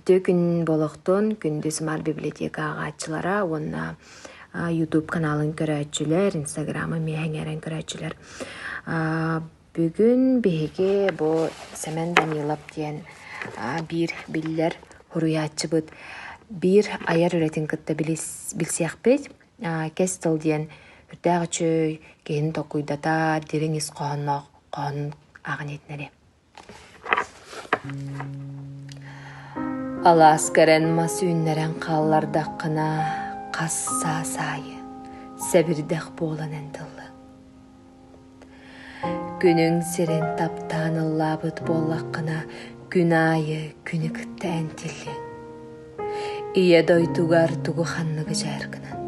Үтті күн болохтон күнді Smart библиотека ағатчылара, онна YouTube каналын көрәтчілер, Instagram'ы мейхәңерен көрәтчілер. Бүгін беге бұл Сәмен Данилов дейін бір білдер хуруятчы бұд. Bir ayar üretin kıtta bilsiyaq bет, кестіл дейін үрдәғі чөй, кейін тоқуйдата, деріңіз қоғын ағын етнері. Аласкарен масүйінлерін қаллардаққына қасса сайы, сәбірдәқ болан әнділі. Күнің серен таптан ұллабыт боллаққына күн айы, күні кітті әнтілі. Ия дойтугар тугу ханныгы жаргынан,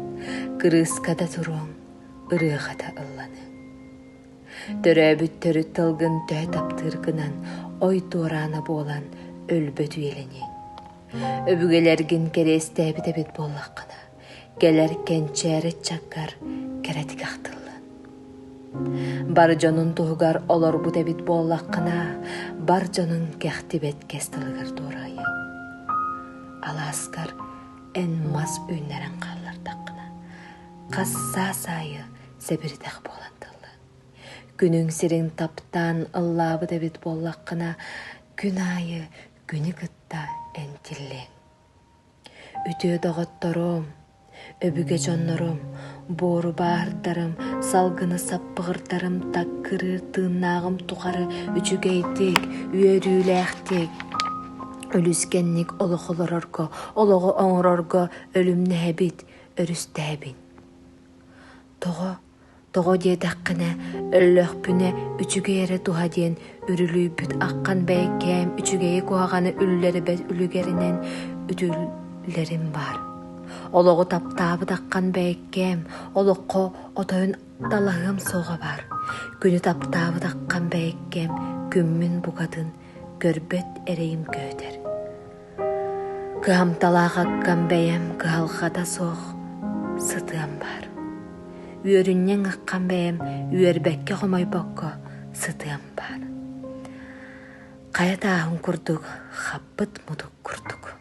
кырыскада туруң, ырыгада ылланы. Төрөбүттөрү тылгын тө таптыргынан, ой туурана болан өлбөтү еленең. Өбүгелергин керестебите бит боллаккана, келер кенчери чаккар керетик актыллан. Бар жонун тугар олорбу дебит боллаккана, бар жонун кехтибет кестылыгар туурайы. Аласкар эн мас үйнерен қаллардаққына. Қасса сайы сәбірдәқ боландылы. Күнің сирен таптан ыллабы дәбет боллаққына, күн айы күні кытта әнтіллен. Үтіе доғыттарым, өбіге жоннарым, бору баардарым, салгыны саппығырдарым, таккырыр тыыннағым тұқары үчігейтік, үйерүйләқтік. Өліскенник олоғыларарга, олоғы оңырарга өлімні әбит, өрісті әбин. Тоғы дедаққына өллөк бүне үчігері туға ден үрілі бүт аққан бәйкем, үчігері қуағаны үллері бәз үлігерінен үділерім бар. Олоғы таптабы даққан бәйкем, олоққа отойын далағым соға бар. Күні таптабы даққан бәйкем, күммін бұғадын, көрбет әрейім көдер. Кыамталаға бәйім кыалғада соқ сытыам бар. Үйеріннен аққан бәйім үйербәкке қомай баққа сытыам бар. Қаят ағын күрдік, қаппыт мұдық күрдік.